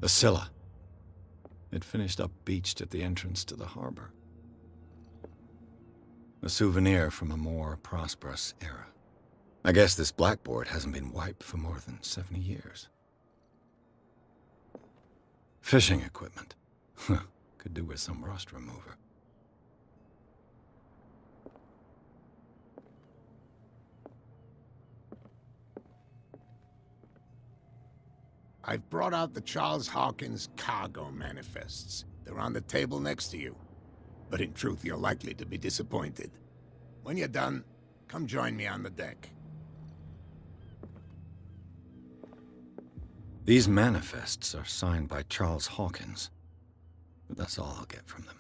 The Scylla. It finished up beached at the entrance to the harbor. A souvenir from a more prosperous era. I guess this blackboard hasn't been wiped for more than 70 years. Fishing equipment. Could do with some rust remover. I've brought out the Charles Hawkins cargo manifests. They're on the table next to you. But in truth, you're likely to be disappointed. When you're done, come join me on the deck. These manifests are signed by Charles Hawkins, but that's all I'll get from them.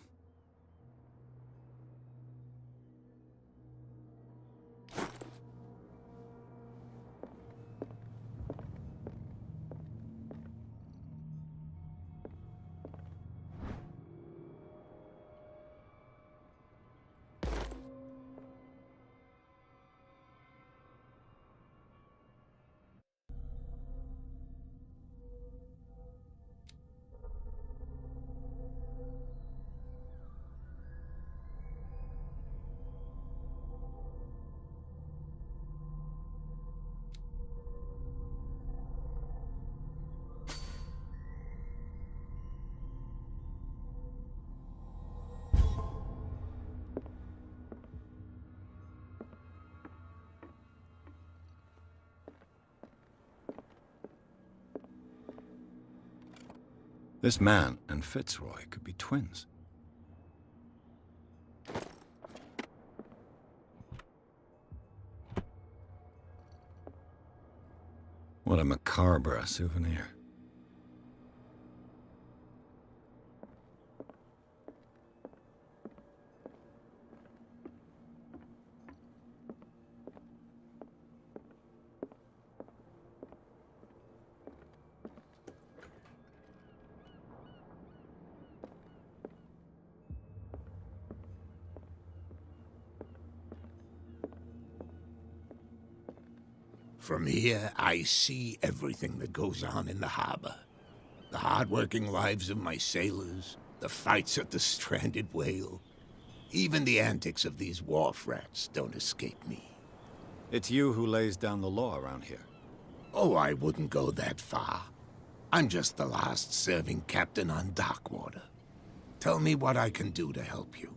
This man and Fitzroy could be twins. What a macabre souvenir. From here, I see everything that goes on in the harbor. The hard-working lives of my sailors, the fights at the stranded whale. Even the antics of these wharf rats don't escape me. It's you who lays down the law around here. Oh, I wouldn't go that far. I'm just the last serving captain on Darkwater. Tell me what I can do to help you.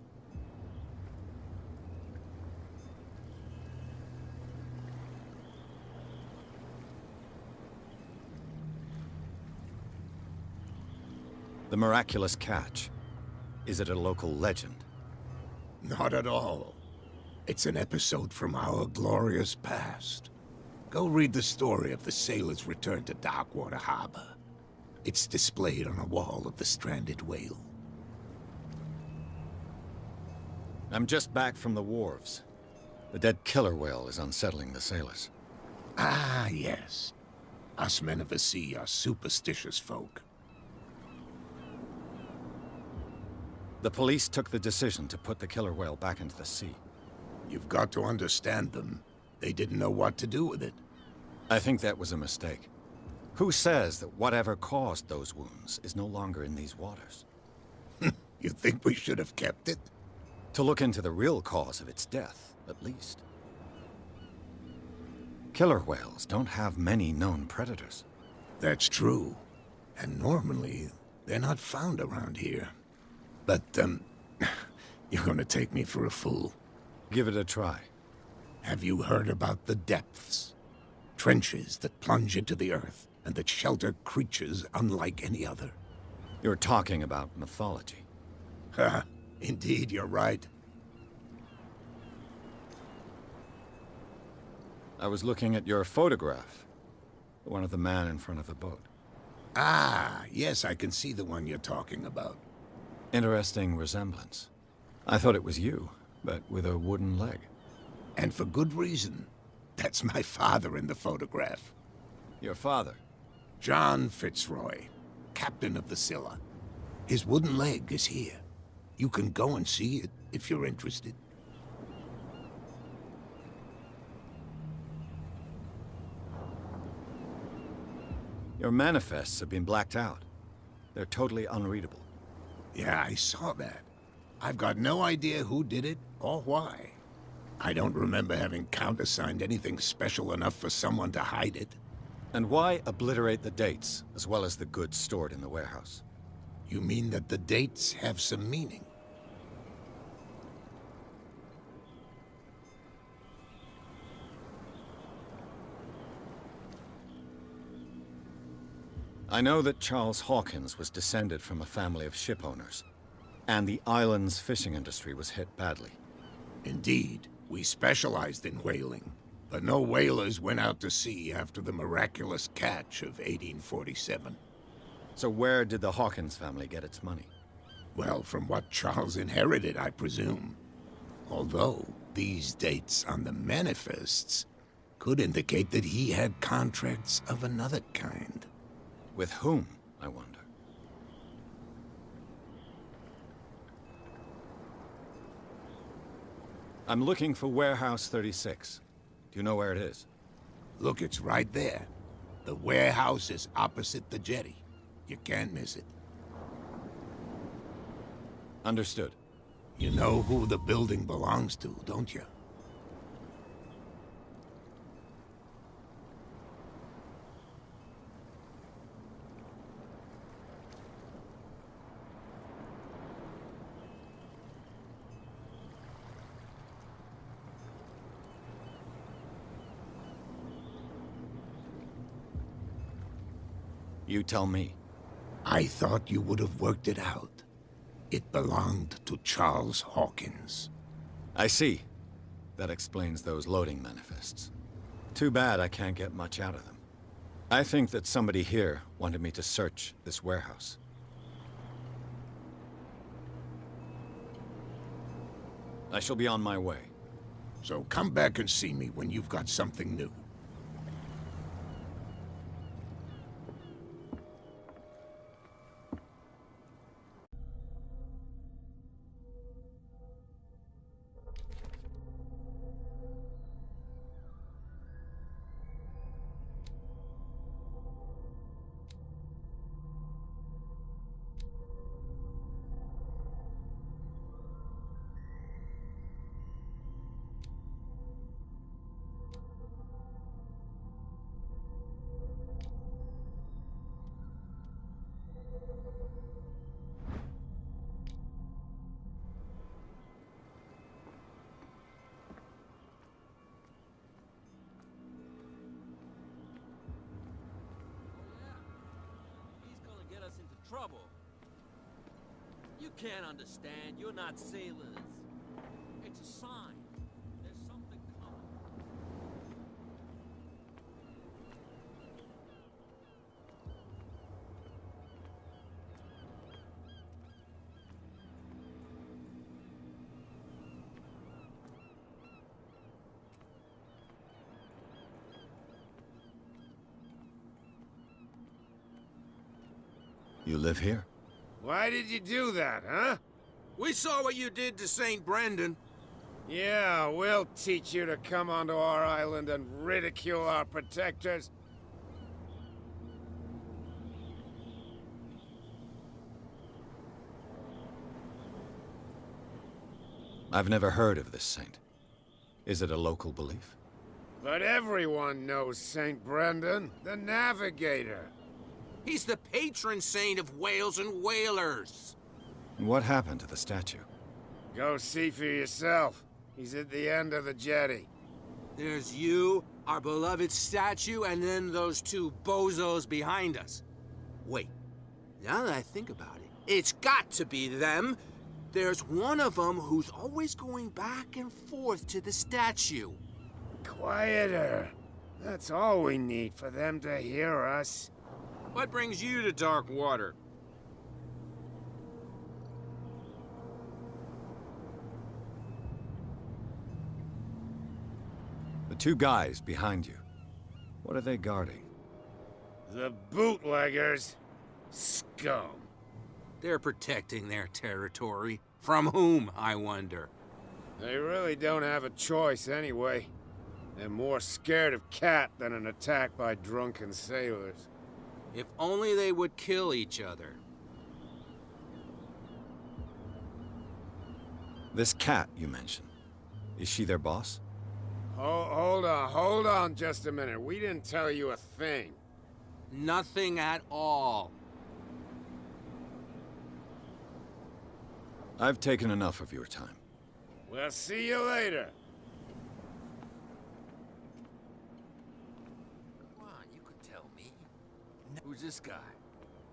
The miraculous catch. Is it a local legend? Not at all. It's an episode from our glorious past. Go read the story of the sailor's return to Darkwater Harbor. It's displayed on a wall of the stranded whale. I'm just back from the wharves. The dead killer whale is unsettling the sailors. Ah, yes. Us men of the sea are superstitious folk. The police took the decision to put the killer whale back into the sea. You've got to understand them. They didn't know what to do with it. I think that was a mistake. Who says that whatever caused those wounds is no longer in these waters? You think we should have kept it? To look into the real cause of its death, at least. Killer whales don't have many known predators. That's true. And normally, they're not found around here. But, you're gonna take me for a fool. Give it a try. Have you heard about the depths? Trenches that plunge into the earth and that shelter creatures unlike any other. You're talking about mythology. Ha! Indeed, you're right. I was looking at your photograph. One of the man in front of the boat. Ah, yes, I can see the one you're talking about. Interesting resemblance. I thought it was you, but with a wooden leg. And for good reason. That's my father in the photograph. Your father? John Fitzroy, captain of the Scylla. His wooden leg is here. You can go and see it if you're interested. Your manifests have been blacked out. They're totally unreadable. Yeah, I saw that. I've got no idea who did it or why. I don't remember having countersigned anything special enough for someone to hide it. And why obliterate the dates, as well as the goods stored in the warehouse? You mean that the dates have some meaning? I know that Charles Hawkins was descended from a family of ship owners, and the island's fishing industry was hit badly. Indeed, we specialized in whaling, but no whalers went out to sea after the miraculous catch of 1847. So where did the Hawkins family get its money? Well, from what Charles inherited, I presume. Although, these dates on the manifests could indicate that he had contracts of another kind. With whom, I wonder? I'm looking for Warehouse 36. Do you know where it is? Look, it's right there. The warehouse is opposite the jetty. You can't miss it. Understood. You know who the building belongs to, don't you? You tell me. I thought you would have worked it out. It belonged to Charles Hawkins. I see. That explains those loading manifests. Too bad I can't get much out of them. I think that somebody here wanted me to search this warehouse. I shall be on my way. So come back and see me when you've got something new. Trouble. You can't understand. You're not sailors. It's a sign. There's something coming. You live here? Why did you do that, huh? We saw what you did to St. Brendan. Yeah, we'll teach you to come onto our island and ridicule our protectors. I've never heard of this saint. Is it a local belief? But everyone knows St. Brendan, the Navigator. He's the patron saint of whales and whalers. What happened to the statue? Go see for yourself. He's at the end of the jetty. There's you, our beloved statue, and then those two bozos behind us. Wait, now that I think about it, it's got to be them. There's one of them who's always going back and forth to the statue. Quieter. That's all we need for them to hear us. What brings you to dark water? The two guys behind you. What are they guarding? The bootleggers. Scum. They're protecting their territory. From whom, I wonder? They really don't have a choice anyway. They're more scared of Cat than an attack by drunken sailors. If only they would kill each other. This cat you mentioned, is she their boss? Hold on just a minute. We didn't tell you a thing. Nothing at all. I've taken enough of your time. We'll see you later. Come on, you could tell me. Who's this guy?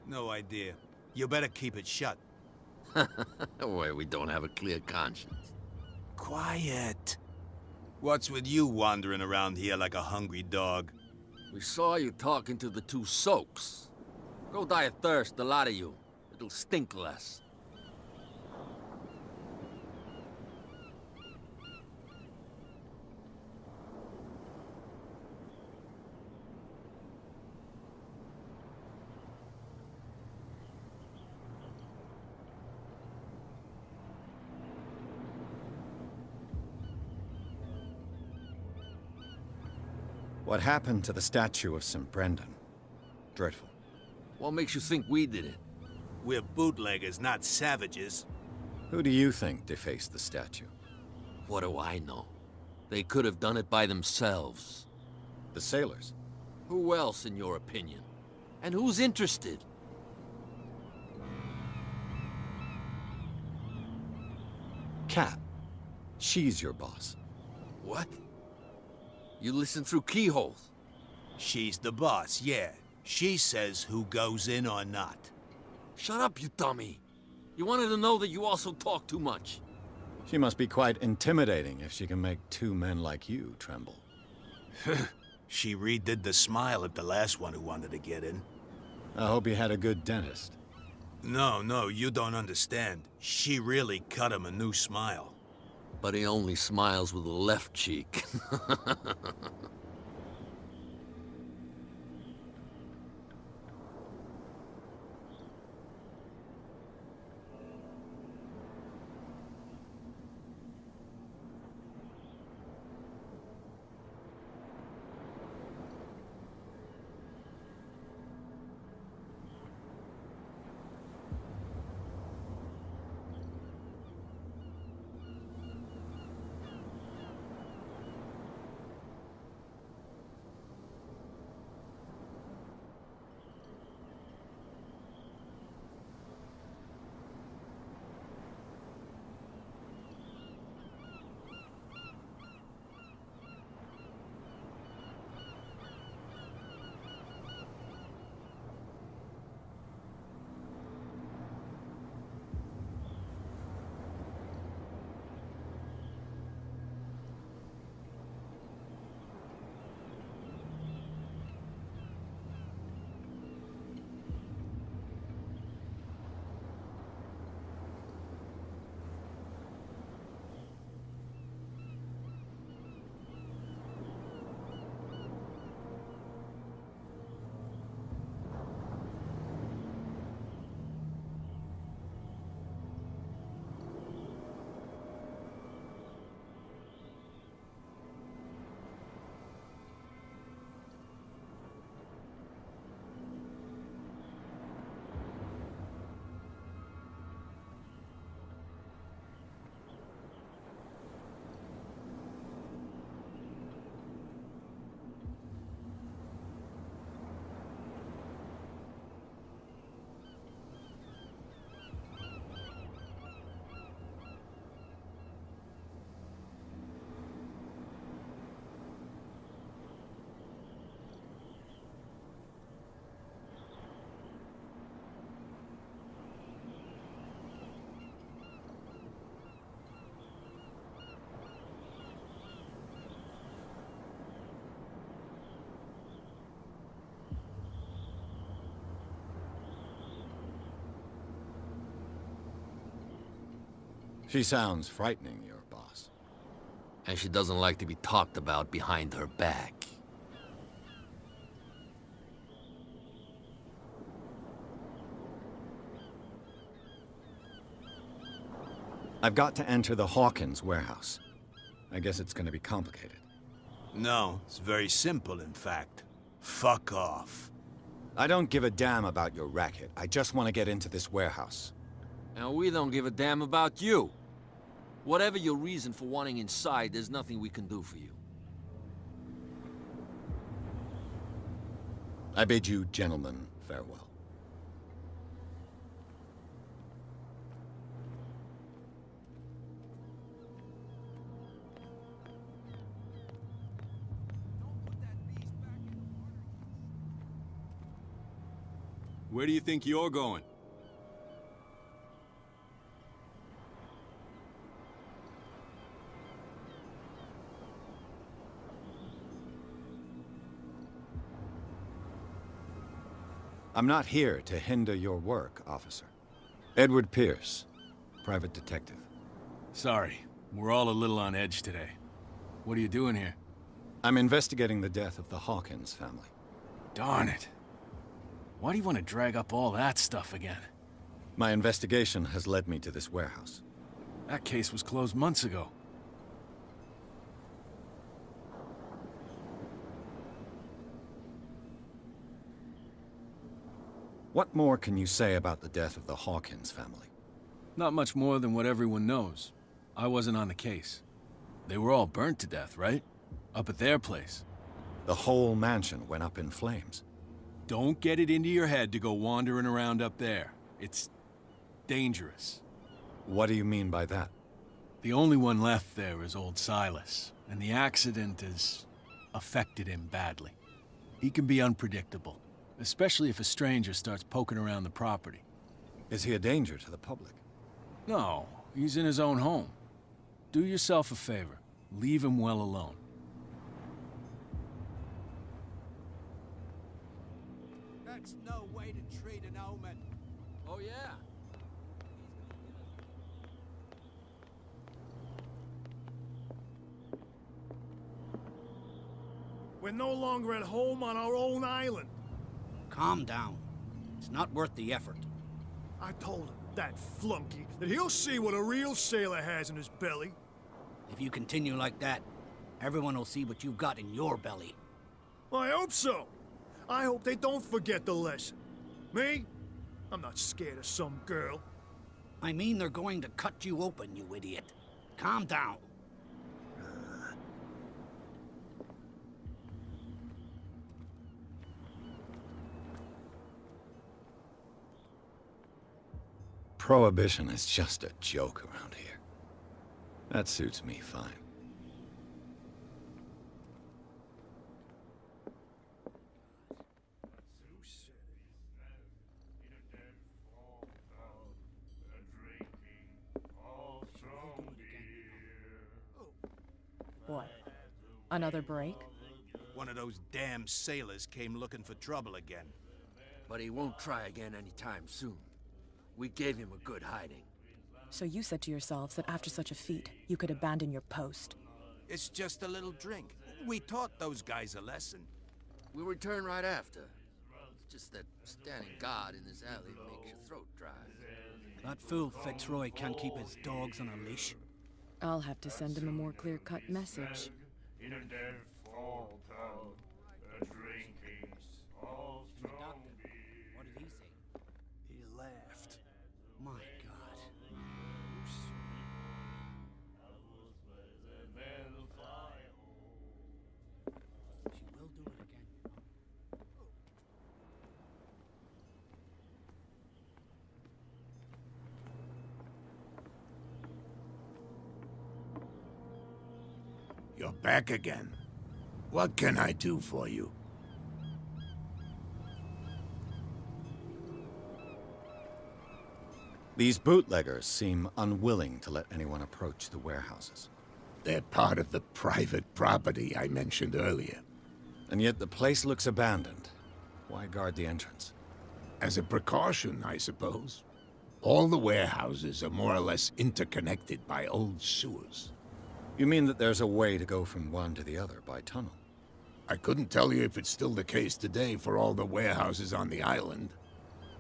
No idea. You better keep it shut. Why, we don't have a clear conscience. Quiet. What's with you wandering around here like a hungry dog? We saw you talking to the two soaks. Go die of thirst, the lot of you. It'll stink less. What happened to the statue of St. Brendan? Dreadful. What makes you think we did it? We're bootleggers, not savages. Who do you think defaced the statue? What do I know? They could have done it by themselves. The sailors? Who else, in your opinion? And who's interested? Cat. She's your boss. What? You listen through keyholes. She's the boss, yeah. She says who goes in or not. Shut up, you dummy. You wanted to know that you also talk too much. She must be quite intimidating if she can make two men like you tremble. She redid the smile at the last one who wanted to get in. I hope you had a good dentist. No, you don't understand. She really cut him a new smile. But he only smiles with the left cheek. She sounds frightening, your boss. And she doesn't like to be talked about behind her back. I've got to enter the Hawkins warehouse. I guess it's gonna be complicated. No, it's very simple, in fact. Fuck off. I don't give a damn about your racket. I just want to get into this warehouse. And we don't give a damn about you. Whatever your reason for wanting inside, there's nothing we can do for you. I bid you gentlemen farewell. Where do you think you're going? I'm not here to hinder your work, officer. Edward Pierce, private detective. Sorry, we're all a little on edge today. What are you doing here? I'm investigating the death of the Hawkins family. Darn it. Why do you want to drag up all that stuff again? My investigation has led me to this warehouse. That case was closed months ago. What more can you say about the death of the Hawkins family? Not much more than what everyone knows. I wasn't on the case. They were all burnt to death, right? Up at their place. The whole mansion went up in flames. Don't get it into your head to go wandering around up there. It's dangerous. What do you mean by that? The only one left there is old Silas, and the accident has affected him badly. He can be unpredictable, especially if a stranger starts poking around the property. Is he a danger to the public? No, he's in his own home. Do yourself a favor. Leave him well alone. That's no way to treat an omen. Oh, yeah? We're no longer at home on our own island. Calm down. It's not worth the effort. I told him, that flunky, that he'll see what a real sailor has in his belly. If you continue like that, everyone will see what you've got in your belly. I hope so. I hope they don't forget the lesson. Me? I'm not scared of some girl. I mean, they're going to cut you open, you idiot. Calm down. Prohibition is just a joke around here. That suits me fine. What? Another break? One of those damn sailors came looking for trouble again. But he won't try again anytime soon. We gave him a good hiding. So you said to yourselves that after such a feat, you could abandon your post. It's just a little drink. We taught those guys a lesson. We'll return right after. It's just that standing guard in this alley makes your throat dry. That fool Fitzroy can't keep his dogs on a leash. I'll have to send him a more clear-cut message. What did he say? He laughed. My God. She will do it again, you know. You're back again. What can I do for you? These bootleggers seem unwilling to let anyone approach the warehouses. They're part of the private property I mentioned earlier. And yet the place looks abandoned. Why guard the entrance? As a precaution, I suppose. All the warehouses are more or less interconnected by old sewers. You mean that there's a way to go from one to the other by tunnel? I couldn't tell you if it's still the case today for all the warehouses on the island,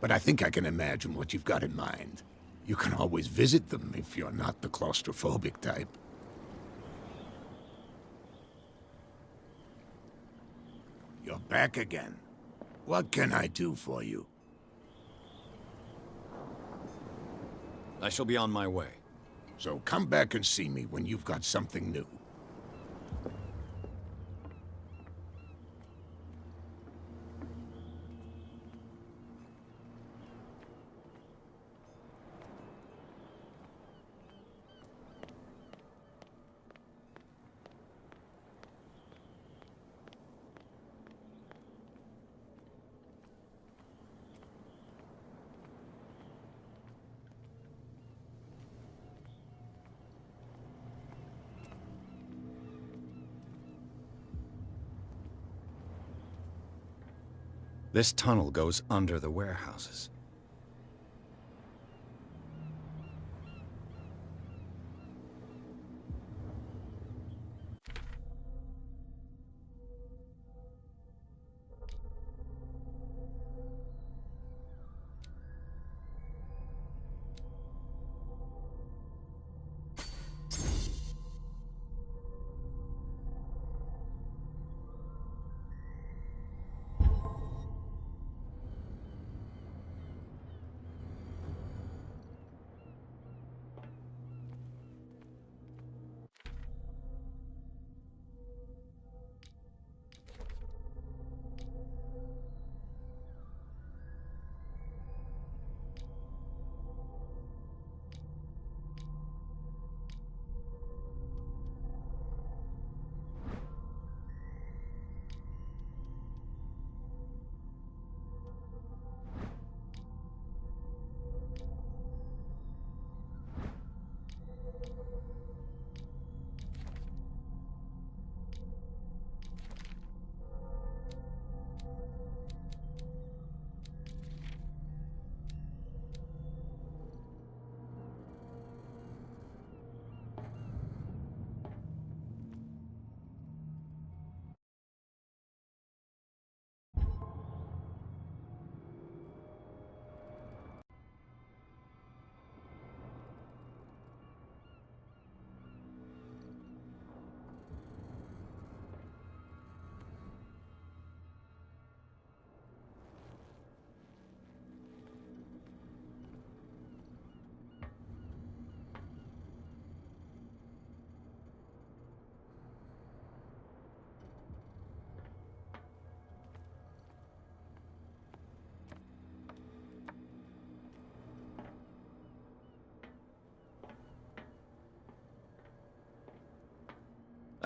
but I think I can imagine what you've got in mind. You can always visit them if you're not the claustrophobic type. You're back again. What can I do for you? I shall be on my way. So come back and see me when you've got something new. This tunnel goes under the warehouses.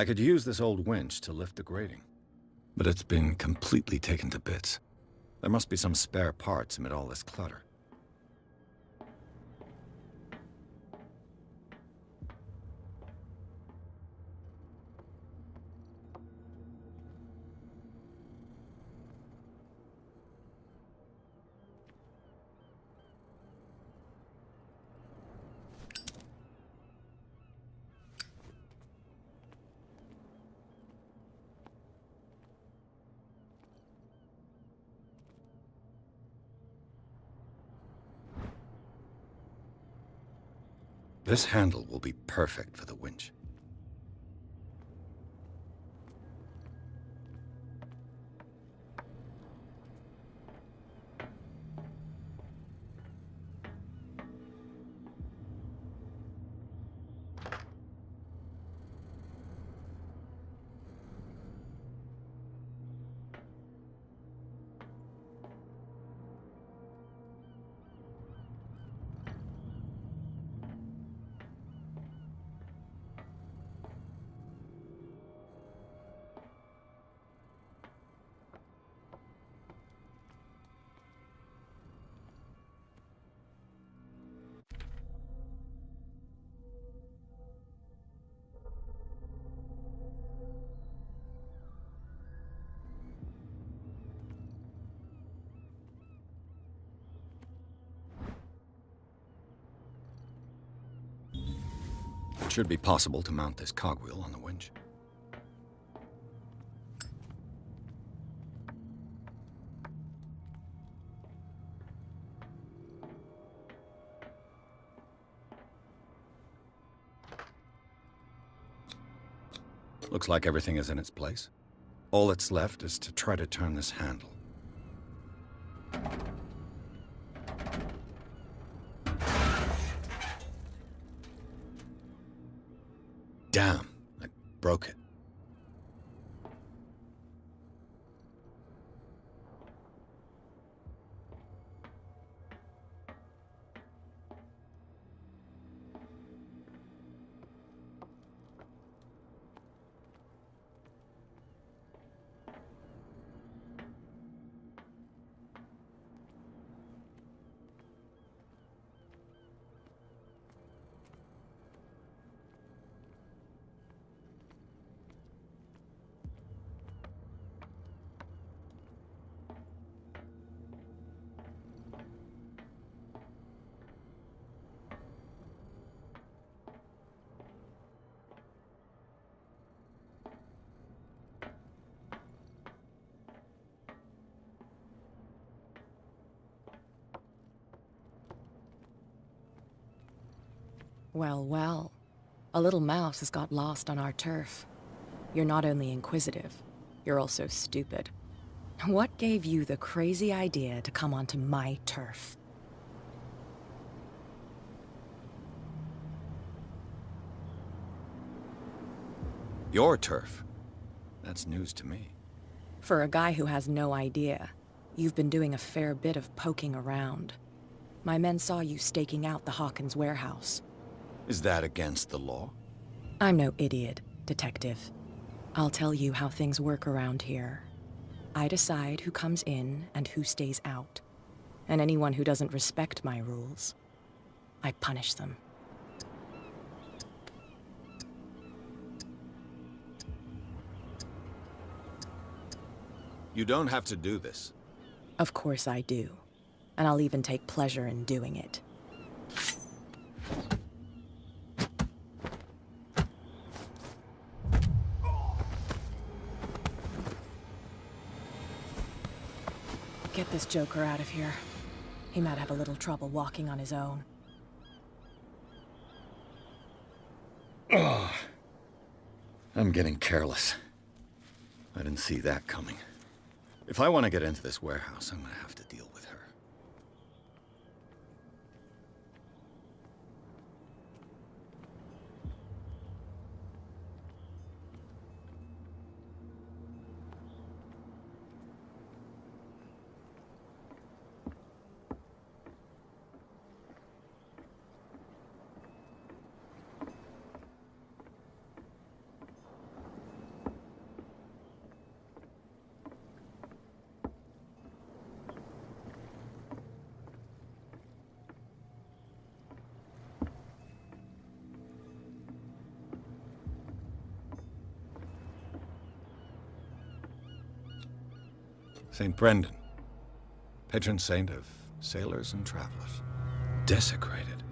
I could use this old winch to lift the grating, but it's been completely taken to bits. There must be some spare parts amid all this clutter. This handle will be perfect for the winch. It should be possible to mount this cogwheel on the winch. Looks like everything is in its place. All that's left is to try to turn this handle. broke it. Well, well. A little mouse has got lost on our turf. You're not only inquisitive, you're also stupid. What gave you the crazy idea to come onto my turf? Your turf? That's news to me. For a guy who has no idea, you've been doing a fair bit of poking around. My men saw you staking out the Hawkins warehouse. Is that against the law? I'm no idiot, Detective. I'll tell you how things work around here. I decide who comes in and who stays out. And anyone who doesn't respect my rules, I punish them. You don't have to do this. Of course I do. And I'll even take pleasure in doing it. Get this joker out of here. He might have a little trouble walking on his own. Oh, I'm getting careless. I didn't see that coming. If I want to get into this warehouse, I'm gonna have to deal with her. St. Brendan, patron saint of sailors and travelers. Desecrated.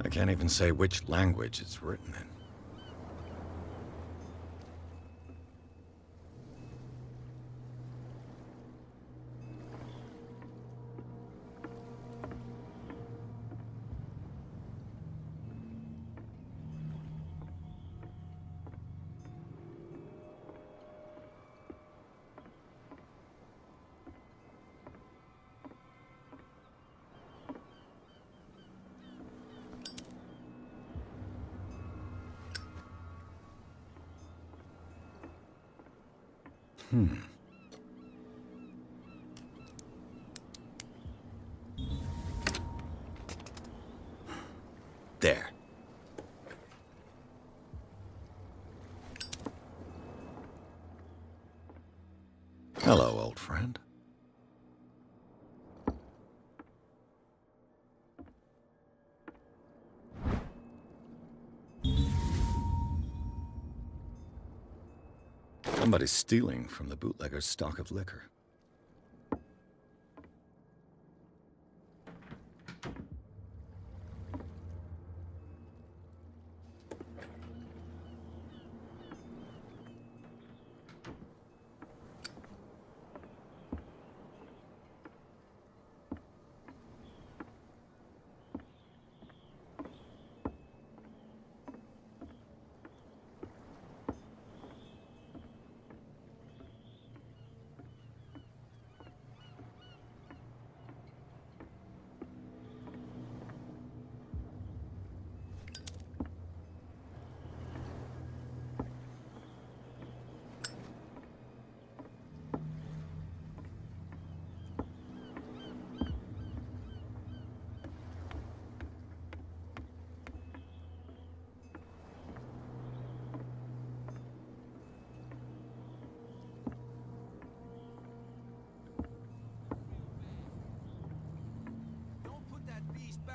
I can't even say which language it's written in. There. Hello, old friend. Somebody's stealing from the bootlegger's stock of liquor.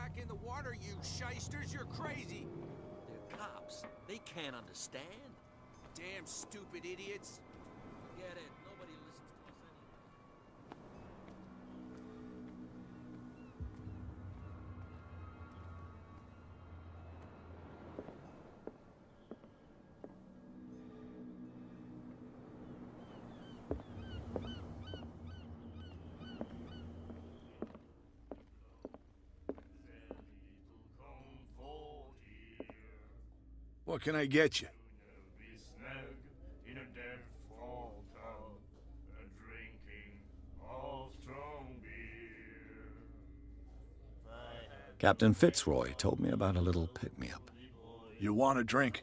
back in the water, you shysters. You're crazy. They're cops. They can't understand. Damn stupid idiots. Forget it. Nobody listens to us anyway. What can I get you? Captain Fitzroy told me about a little pick-me-up. You want a drink?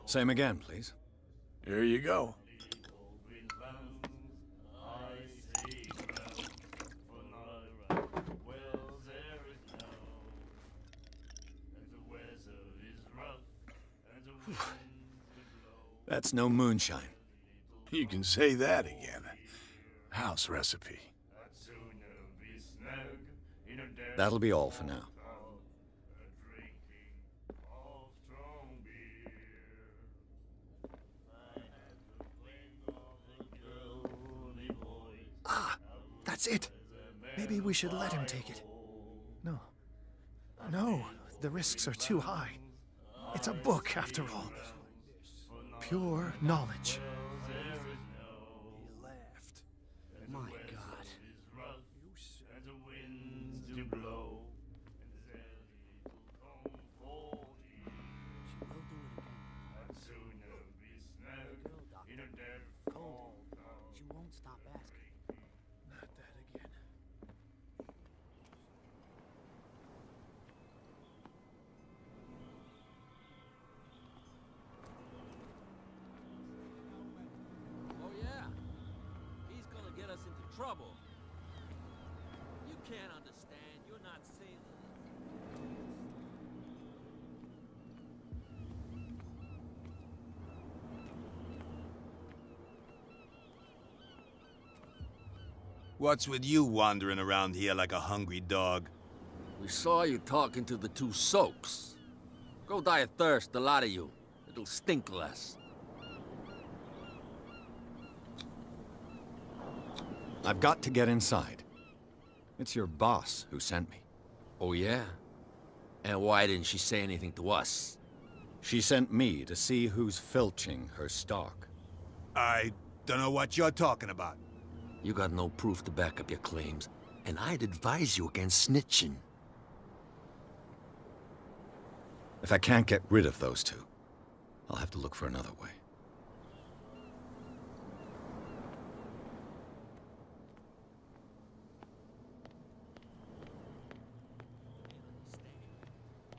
Same again, please. Here you go. That's no moonshine. You can say that again. House recipe. That'll be all for now. Ah, that's it. Maybe we should let him take it. No. No, the risks are too high. It's a book, after all. Pure knowledge. My God. She won't stop asking. Not that again. Oh, yeah? He's gonna get us into trouble. You can't understand. You're not sailors. What's with you wandering around here like a hungry dog? We saw you talking to the two soaks. Go die of thirst, the lot of you. It'll stink less. I've got to get inside. It's your boss who sent me. Oh, yeah? And why didn't she say anything to us? She sent me to see who's filching her stock. I don't know what you're talking about. You got no proof to back up your claims, and I'd advise you against snitching. If I can't get rid of those two, I'll have to look for another way.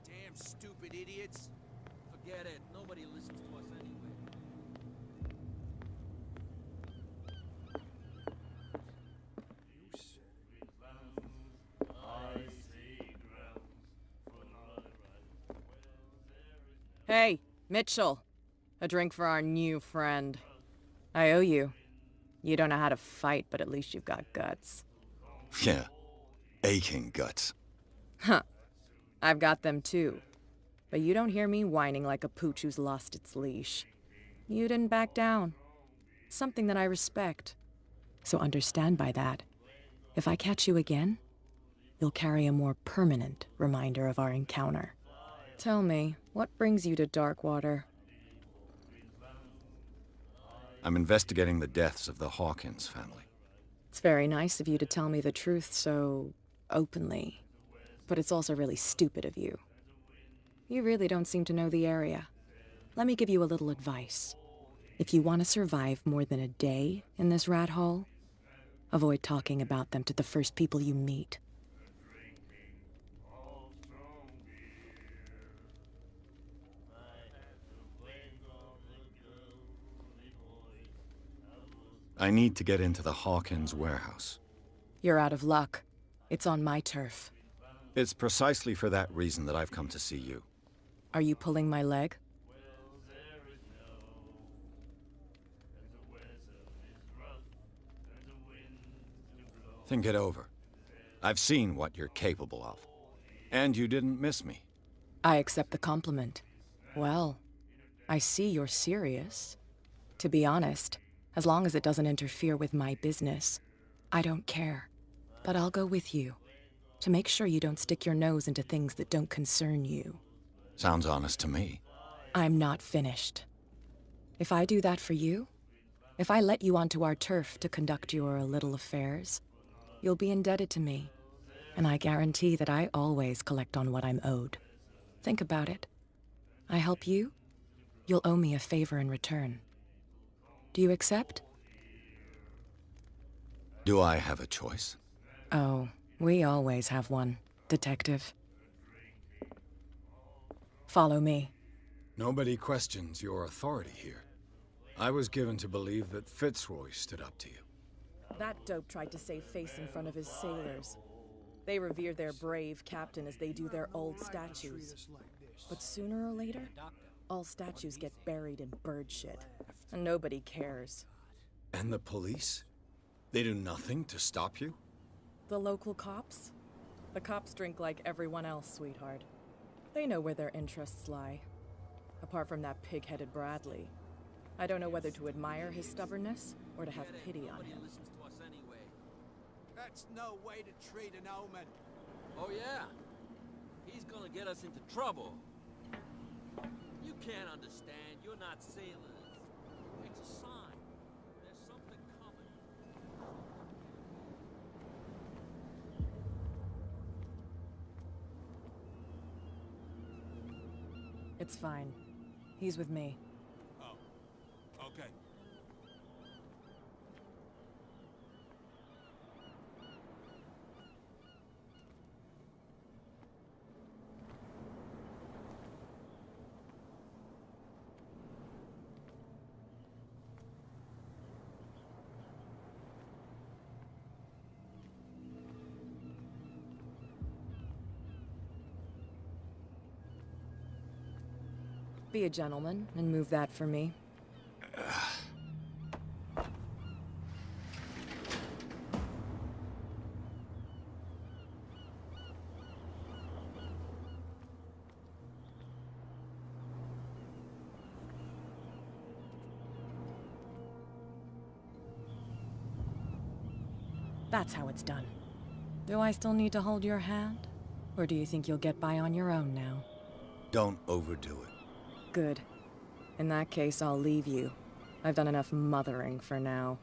Damn stupid idiots. Forget it. Nobody listens to us anyway. Hey, Mitchell. A drink for our new friend. I owe you. You don't know how to fight, but at least you've got guts. Yeah, aching guts. Huh. I've got them too. But you don't hear me whining like a pooch who's lost its leash. You didn't back down. Something that I respect. So understand by that, if I catch you again, you'll carry a more permanent reminder of our encounter. Tell me, what brings you to Darkwater? I'm investigating the deaths of the Hawkins family. It's very nice of you to tell me the truth so openly. But it's also really stupid of you. You really don't seem to know the area. Let me give you a little advice. If you want to survive more than a day in this rat hole, avoid talking about them to the first people you meet. I need to get into the Hawkins warehouse. You're out of luck. It's on my turf. It's precisely for that reason that I've come to see you. Are you pulling my leg? Think it over. I've seen what you're capable of. And you didn't miss me. I accept the compliment. Well, I see you're serious. To be honest, as long as it doesn't interfere with my business, I don't care. But I'll go with you, to make sure you don't stick your nose into things that don't concern you. Sounds honest to me. I'm not finished. If I do that for you, if I let you onto our turf to conduct your little affairs, you'll be indebted to me. And I guarantee that I always collect on what I'm owed. Think about it. I help you, you'll owe me a favor in return. Do you accept? Do I have a choice? Oh, we always have one, Detective. Follow me. Nobody questions your authority here. I was given to believe that Fitzroy stood up to you. That dope tried to save face in front of his sailors. They revere their brave captain as they do their old statues. But sooner or later, all statues get buried in bird shit, and nobody cares. And the police? They do nothing to stop you? The local cops? The cops drink like everyone else, sweetheart. They know where their interests lie. Apart from that pig-headed Bradley, I don't know whether to admire his stubbornness or to have pity on him. Listens to us anyway. That's no way to treat an omen. Oh yeah? He's gonna get us into trouble. You can't understand. You're not sailors. It's a sign. There's something coming. It's fine. He's with me. Oh, okay. Be a gentleman and move that for me. That's how it's done. Do I still need to hold your hand? Or do you think you'll get by on your own now? Don't overdo it. Good. In that case, I'll leave you. I've done enough mothering for now.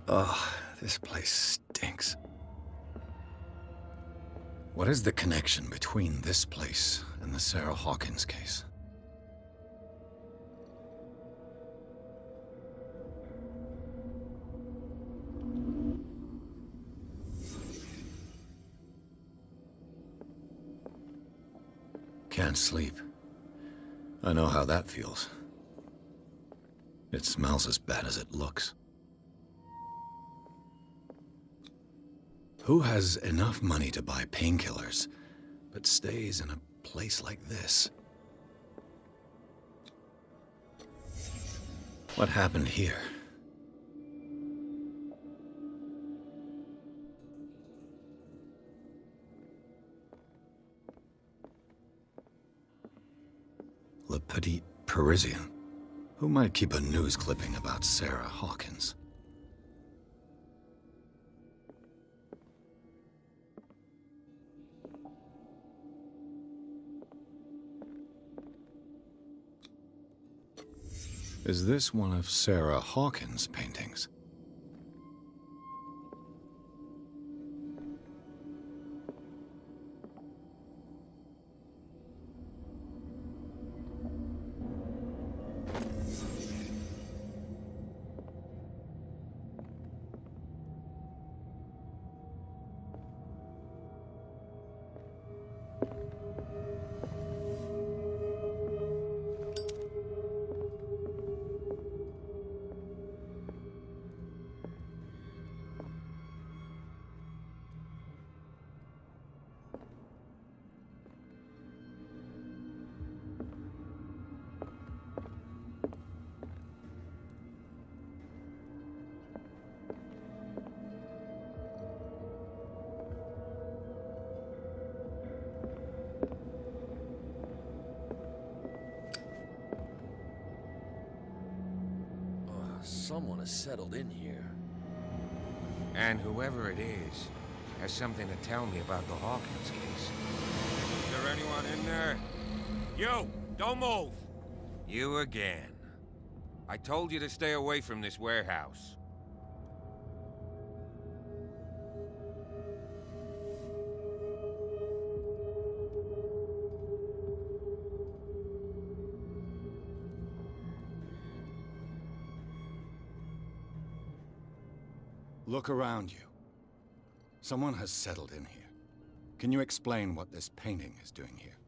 Ugh, this place stinks. What is the connection between this place and the Sarah Hawkins case? Can't sleep. I know how that feels. It smells as bad as it looks. Who has enough money to buy painkillers, but stays in a place like this? What happened here? Le Petit Parisien. Who might keep a news clipping about Sarah Hawkins? Is this one of Sarah Hawkins' paintings? Someone has settled in here. And whoever it is has something to tell me about the Hawkins case. Is there anyone in there? You! Don't move! You again. I told you to stay away from this warehouse. Look around you. Someone has settled in here. Can you explain what this painting is doing here?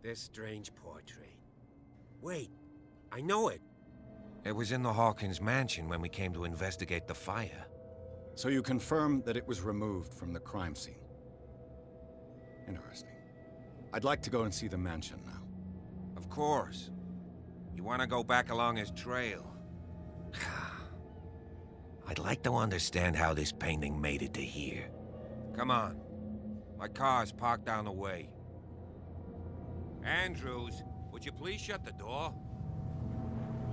This strange portrait. Wait, I know it. It was in the Hawkins mansion when we came to investigate the fire. So you confirm that it was removed from the crime scene. Interesting. I'd like to go and see the mansion now. Of course. You want to go back along his trail? I'd like to understand how this painting made it to here. Come on. My car's parked down the way. Andrews, would you please shut the door?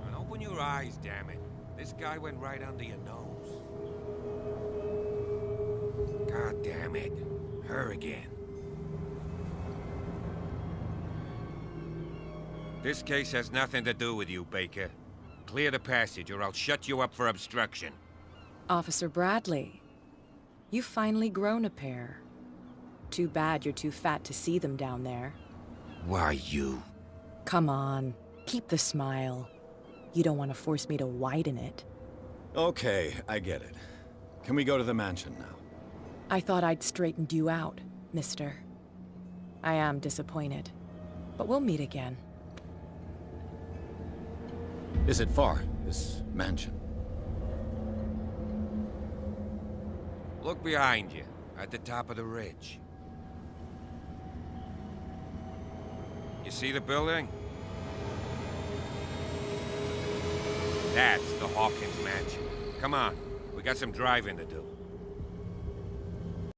And open your eyes, damn it. This guy went right under your nose. God damn it. Her again. This case has nothing to do with you, Baker. Clear the passage or I'll shut you up for obstruction. Officer Bradley, you've finally grown a pair. Too bad you're too fat to see them down there. Why, you? Come on, keep the smile. You don't want to force me to widen it. Okay, I get it. Can we go to the mansion now? I thought I'd straightened you out, mister. I am disappointed, but we'll meet again. Is it far, this mansion? Look behind you, at the top of the ridge. You see the building? That's the Hawkins mansion. Come on, we got some driving to do.